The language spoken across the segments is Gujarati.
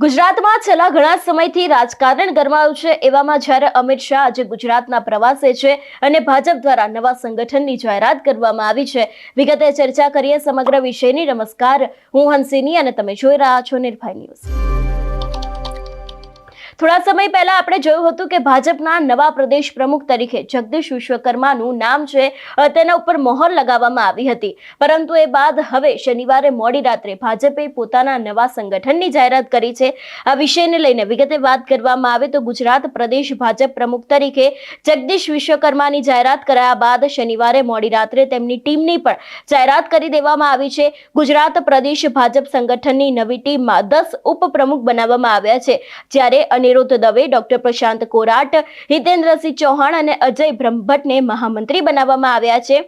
ગુજરાતમાં છેલ્લા ઘણા સમયથી રાજકારણ ગરમાયું છે। એવામાં જ્યારે અમિત શાહ આજે ગુજરાતના પ્રવાસે છે અને ભાજપ દ્વારા નવા સંગઠનની જાહેરાત કરવામાં આવી છે। વિગતે ચર્ચા કરીએ સમગ્ર વિષયની। નમસ્કાર, હું હંસિની અને તમે જોઈ રહ્યા છો નિર્ભય ન્યૂઝ। થોડા સમય પહેલા આપણે જોયું હતું કે ભાજપના નવા પ્રદેશ પ્રમુખ તરીકે જગદીશ વિશ્વકર્માનું નામ છે તેના ઉપર મહોર લગાવવામાં આવી હતી, પરંતુ એ બાદ હવે શનિવારે મોડી રાત્રે ભાજપે પોતાના નવા સંગઠનની જાહેરાત કરી છે। આ વિષયને લઈને વિગતે વાત કરવામાં આવે તો ગુજરાત પ્રદેશ ભાજપ પ્રમુખ તરીકે જગદીશ વિશ્વકર્માની જાહેરાત કરાયા બાદ શનિવારે મોડી રાત્રે તેમની ટીમની પણ જાહેરાત કરી દેવામાં આવી છે। ગુજરાત પ્રદેશ ભાજપ સંગઠનની નવી ટીમમાં 10 ઉપપ્રમુખ બનાવવામાં આવ્યા છે, જ્યારે અનિરુદ્ધ દવે, ડોક્ટર પ્રશાંત કોરાટ, હિતેન્દ્રસિંહ ચૌહાણ અને અજય બ્રહ્મભટ્ટને મહામંત્રી બનાવવામાં આવ્યા છે।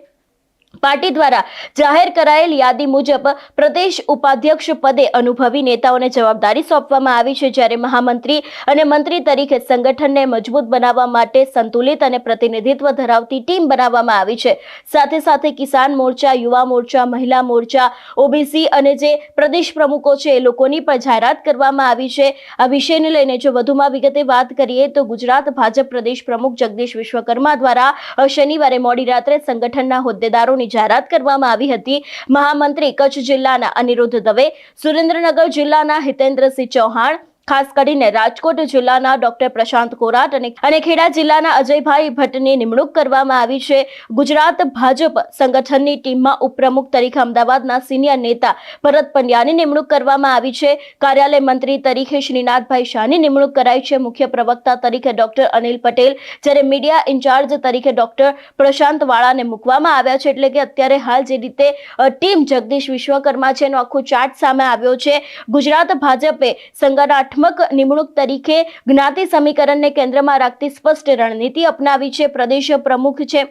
પાર્ટી દ્વારા જાહેર કરાયેલ યાદી મુજબ પ્રદેશ ઉપાધ્યક્ષ પદે અનુભવી નેતાઓને જવાબદારી સોંપવામાં આવી છે, જ્યારે મહામંત્રી અને મંત્રી તરીકે સંગઠનને મજબૂત બનાવવા માટે સંતુલિત અને પ્રતિનિધિત્વ ધરાવતી ટીમ બનાવવામાં આવી છે। સાથે સાથે કિસાન મોરચા, યુવા મોરચા, મહિલા મોરચા, ઓબીસી અને જે પ્રદેશ પ્રમુખો છે એ લોકોની પણ જાહેરાત કરવામાં આવી છે। આ વિષયને લઈને જો વધુમાં વિગતે વાત કરીએ તો ગુજરાત ભાજપ પ્રદેશ પ્રમુખ જગદીશ વિશ્વકર્મા દ્વારા શનિવારે મોડી રાત્રે સંગઠનના હોદ્દેદારોની જાહેરાત કરવામાં આવી હતી। મહામંત્રી કચ્છ જિલ્લાના અનિરુદ્ધ દવે, સુરેન્દ્રનગર જિલ્લાના હિતેન્દ્રસિંહ ચૌહાણ, ખાસ કરીને રાજકોટ જિલ્લાના ડોક્ટર પ્રશાંત કોરાટ અને ખેડા જિલ્લાના અજયભાઈ ભટ્ટની નિમણૂક કરવામાં આવી છે। ગુજરાત ભાજપ સંગઠનની ટીમમાં ઉપપ્રમુખ તરીકે અમદાવાદના સિનિયર નેતા ભરત પંડ્યાની નિમણૂક કરવામાં આવી છે। કાર્યાલય મંત્રી તરીકે શ્રીનાથભાઈ શાહની નિમણૂક કરાઈ છે। મુખ્ય પ્રવક્તા તરીકે ડોક્ટર અનિલ પટેલ, જ્યારે મીડિયા ઇન્ચાર્જ તરીકે ડોક્ટર પ્રશાંત વાળાને મૂકવામાં આવ્યા છે। એટલે કે અત્યારે હાલ જે રીતે ટીમ જગદીશ વિશ્વકર્મા છે એનો આખો ચાર્ટ સામે આવ્યો છે। ગુજરાત ભાજપે નિમણૂક તરીકે જ્ઞાતિ સમીકરણને કેન્દ્રમાં રાખતી સ્પષ્ટ રણનીતિ અપનાવી છે। પ્રદેશ પ્રમુખ છે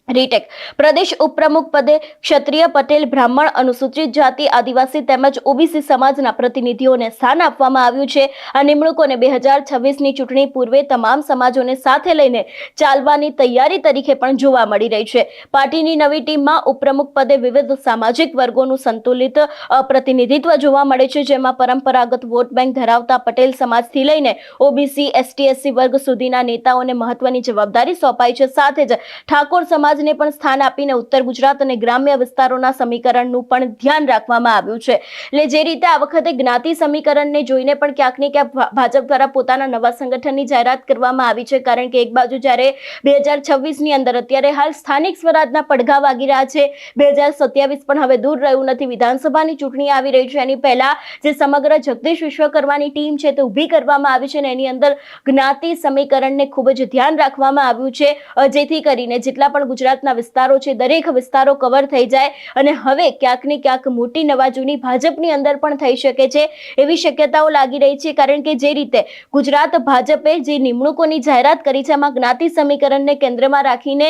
રીટેક, પ્રદેશ ઉપપ્રમુખ પદે ક્ષત્રિય, પટેલ, બ્રાહ્મણ, અનુસૂચિત જાતિ, આદિવાસી તેમજ ઓબીસી સમાજના પ્રતિનિધિઓને સ્થાન આપવામાં આવ્યું છે। આ નિમણૂકોને 2026ની ચૂંટણી પૂર્વે તમામ સમાજોને સાથે લઈને ચાલવાની તૈયારી તરીકે પણ જોવા મળી રહી છે। પાર્ટીની નવી ટીમમાં ઉપપ્રમુખ પદે વિવિધ સામાજિક વર્ગોનું સંતુલિત પ્રતિનિધિત્વ જોવા મળે છે, જેમાં પરંપરાગત વોટ બેંક ધરાવતા પટેલ સમાજથી લઈને ઓબીસી, એસટી, એસસી વર્ગ સુધીના નેતાઓને મહત્વની જવાબદારી સોંપાઈ છે। સાથે જ ઠાકોર સમાજ ને પણ સ્થાન આપીને ઉત્તર ગુજરાત અને ગ્રામ્ય વિસ્તારોના સમીકરણનું પણ ધ્યાન રાખવામાં આવ્યું છે। એટલે જે રીતે આ વખતે જ્ઞાતિ સમીકરણને જોઈને પણ ક્યાંક ને ક્યાંક ભાજપ દ્વારા પોતાના નવા સંગઠનની જાહેરાત કરવામાં આવી છે, કારણ કે એક બાજુ જ્યારે 2026ની અંદર અત્યારે હાલ સ્થાનિક સ્વરાજના પડઘા વાગી રહ્યા છે, 2027 પણ હવે દૂર રહ્યું નથી, વિધાનસભાની ચૂંટણી આવી રહી છે, એની પહેલા જે સમગ્ર જગદીશ વિશ્વકર્માની ટીમ છે તે ઊભી કરવામાં આવી છે અને એની અંદર જ્ઞાતિ સમીકરણને ખૂબ જ ધ્યાન રાખવામાં આવ્યું છે, જેથી કરીને જેટલા પણ ગુજરાતના વિસ્તારો છે દરેક વિસ્તારો કવર થઈ જાય અને હવે ક્યાંક ને ક્યાંક મોટી નવાજૂની ભાજપની અંદર પણ થઈ શકે છે એવી શક્યતાઓ લાગી રહી છે। કારણ કે જે રીતે ગુજરાત ભાજપે જે નિમણૂકોની જાહેરાત કરી છે એમાં જ્ઞાતિ સમીકરણને કેન્દ્રમાં રાખીને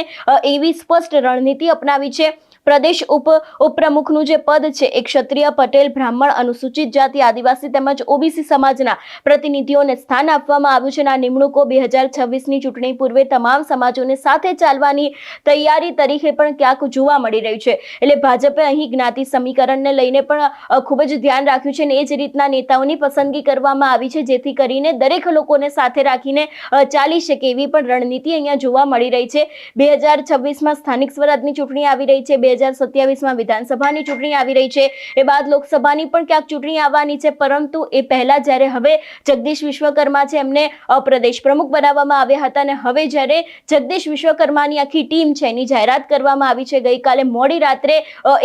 એવી સ્પષ્ટ રણનીતિ અપનાવી છે। પ્રદેશ ઉપપ્રમુખનું જે પદ છે એ ક્ષત્રિય, પટેલ, બ્રાહ્મણ, અનુસૂચિત જાતિ, આદિવાસી તેમજ ઓબીસી સમાજના પ્રતિનિધિઓને સ્થાન આપવામાં આવ્યું છે। આ નિમણૂકો 2026ની ચૂંટણી પૂર્વે તમામ સમાજોને સાથે ચાલવાની તૈયારી તરીકે પણ ક્યાંક જોવા મળી રહી છે। એટલે ભાજપે અહીં જ્ઞાતિ સમીકરણને લઈને પણ ખૂબ જ ધ્યાન રાખ્યું છે અને એ જ રીતના નેતાઓની પસંદગી કરવામાં આવી છે, જેથી કરીને દરેક લોકોને સાથે રાખીને ચાલી શકે એવી પણ રણનીતિ અહીંયા જોવા મળી રહી છે। 2026માં સ્થાનિક સ્વરાજની ચૂંટણી આવી રહી છે, 2027માં વિધાનસભાની ચૂંટણી આવી રહી છે, એ બાદ લોકસભાની પણ ક્યાંક ચૂંટણી આવવાની છે, પરંતુ એ પહેલા જ્યારે હવે જગદીશ વિશ્વકર્મા છે એમને પ્રદેશ પ્રમુખ બનાવવામાં આવ્યા હતા અને હવે જ્યારે જગદીશ વિશ્વકર્માની આખી ટીમ છે એની જાહેરાત કરવામાં આવી છે। ગઈકાલે મોડી રાત્રે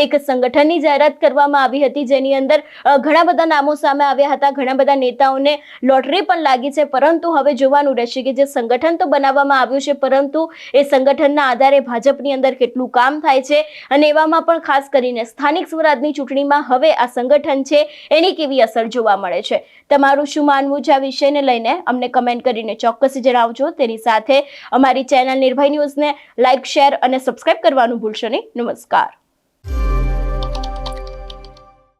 એક સંગઠનની જાહેરાત કરવામાં આવી હતી, જેની અંદર ઘણા બધા નામો સામે આવ્યા હતા, ઘણા બધા નેતાઓને લોટરી પણ લાગી છે, પરંતુ હવે જોવાનું રહેશે કે જે સંગઠન તો બનાવવામાં આવ્યું છે, પરંતુ એ સંગઠનના આધારે ભાજપની અંદર કેટલું કામ થાય છે અને એવામાં પણ ખાસ કરીને સ્થાનિક સ્વરાજની ચૂંટણીમાં હવે આ સંગઠન છે એની કેવી અસર જોવા મળે છે। તમારું શું માનવું છે આ વિષયને લઈને અમને કમેન્ટ કરીને ચોક્કસ જણાવજો। તેની સાથે અમારી ચેનલ નિર્ભય ન્યૂઝને લાઇક, શેર અને સબસ્ક્રાઇબ કરવાનું ભૂલશો નહીં। નમસ્કાર।